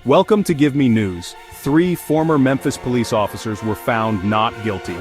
Welcome to Give Me News. 3 former Memphis police officers were found not guilty.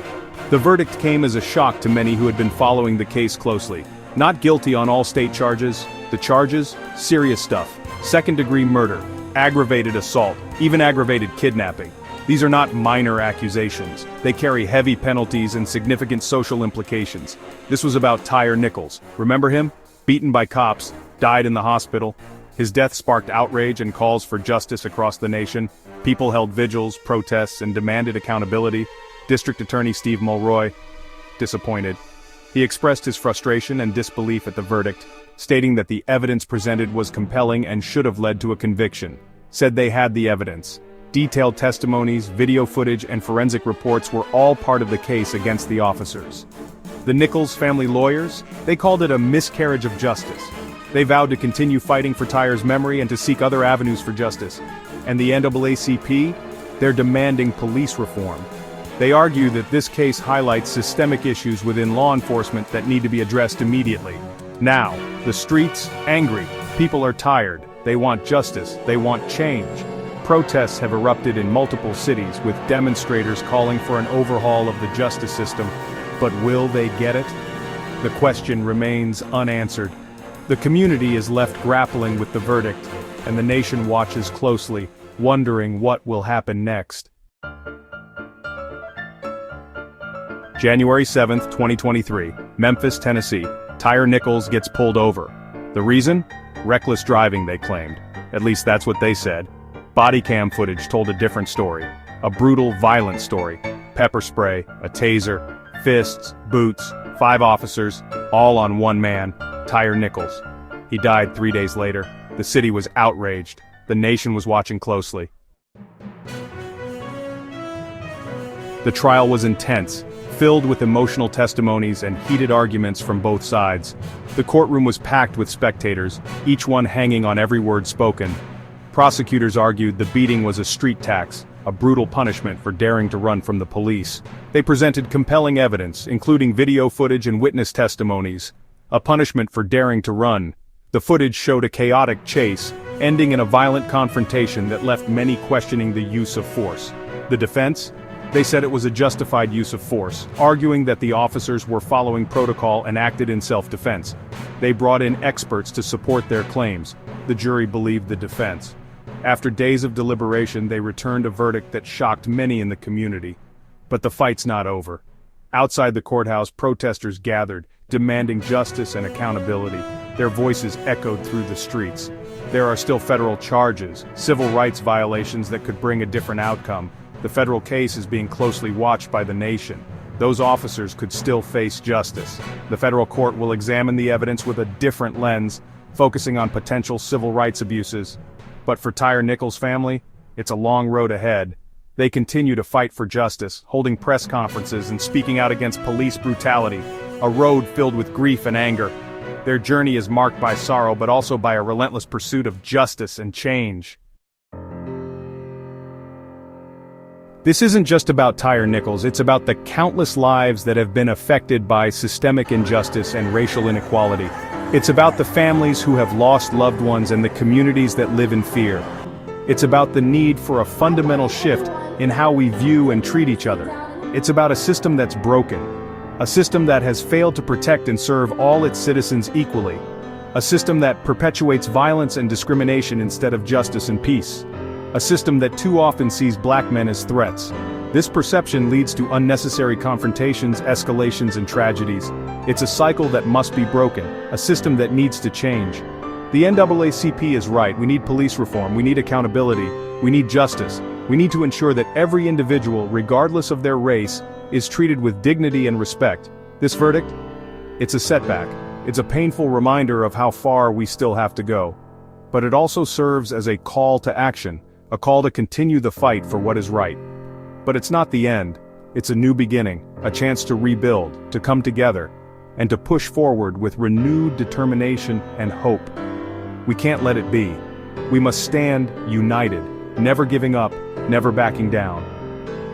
The verdict came as a shock to many who had been following the case closely. Not guilty on all state charges. The charges? Serious stuff. Second-degree murder, aggravated assault, even aggravated kidnapping. These are not minor accusations. They carry heavy penalties and significant social implications. This was about TYRE NICHOLS. Remember him? Beaten by cops, died in the hospital. His death sparked outrage and calls for justice across the nation. People held vigils, protests, and demanded accountability. District Attorney Steve Mulroy, disappointed. He expressed his frustration and disbelief at the verdict, stating that the evidence presented was compelling and should have led to a conviction. Said they had the evidence. Detailed testimonies, video footage, and forensic reports were all part of the case against the officers. The Nichols family lawyers, they called it a miscarriage of justice. They vowed to continue fighting for TYRE's memory and to seek other avenues for justice. And the NAACP? They're demanding police reform. They argue that this case highlights systemic issues within law enforcement that need to be addressed immediately. Now, the streets, angry. People are tired. They want justice. They want change. Protests have erupted in multiple cities, with demonstrators calling for an overhaul of the justice system. But will they get it? The question remains unanswered. The community is left grappling with the verdict, and the nation watches closely, wondering what will happen next. January 7, 2023, Memphis, Tennessee. TYRE NICHOLS gets pulled over. The reason? Reckless driving, they claimed. At least that's what they said. Body cam footage told a different story. A brutal, violent story. Pepper spray, a taser, fists, boots, 5 officers, all on one man, TYRE NICHOLS. He died 3 days later. The city was outraged. The nation was watching closely. The trial was intense, filled with emotional testimonies and heated arguments from both sides. The courtroom was packed with spectators, each one hanging on every word spoken. Prosecutors argued the beating was a street tax, a brutal punishment for daring to run from the police. They presented compelling evidence, including video footage and witness testimonies. A punishment for daring to run. The footage showed a chaotic chase, ending in a violent confrontation that left many questioning the use of force. The defense? They said it was a justified use of force, arguing that the officers were following protocol and acted in self-defense. They brought in experts to support their claims. The jury believed the defense. After days of deliberation, they returned a verdict that shocked many in the community. But the fight's not over. Outside the courthouse, protesters gathered, demanding justice and accountability. Their voices echoed through the streets. There are still federal charges, civil rights violations that could bring a different outcome. The federal case is being closely watched by the nation. Those officers could still face justice. The federal court will examine the evidence with a different lens, focusing on potential civil rights abuses. But for TYRE NICHOLS' family, it's a long road ahead. They continue to fight for justice, holding press conferences and speaking out against police brutality, a road filled with grief and anger. Their journey is marked by sorrow, but also by a relentless pursuit of justice and change. This isn't just about TYRE NICHOLS, it's about the countless lives that have been affected by systemic injustice and racial inequality. It's about the families who have lost loved ones and the communities that live in fear. It's about the need for a fundamental shift in how we view and treat each other. It's about a system that's broken. A system that has failed to protect and serve all its citizens equally. A system that perpetuates violence and discrimination instead of justice and peace. A system that too often sees black men as threats. This perception leads to unnecessary confrontations, escalations, and tragedies. It's a cycle that must be broken, a system that needs to change. The NAACP is right. We need police reform, we need accountability, we need justice. We need to ensure that every individual, regardless of their race, is treated with dignity and respect. This verdict? It's a setback. It's a painful reminder of how far we still have to go. But it also serves as a call to action, a call to continue the fight for what is right. But it's not the end. It's a new beginning, a chance to rebuild, to come together, and to push forward with renewed determination and hope. We can't let it be. We must stand united, never giving up, never backing down.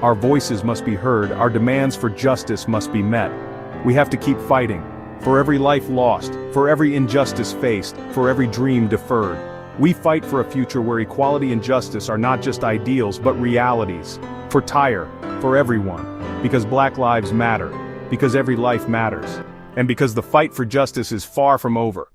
Our voices must be heard, our demands for justice must be met. We have to keep fighting, for every life lost, for every injustice faced, for every dream deferred. We fight for a future where equality and justice are not just ideals but realities. For TYRE, for everyone. Because Black lives matter. Because every life matters. And because the fight for justice is far from over.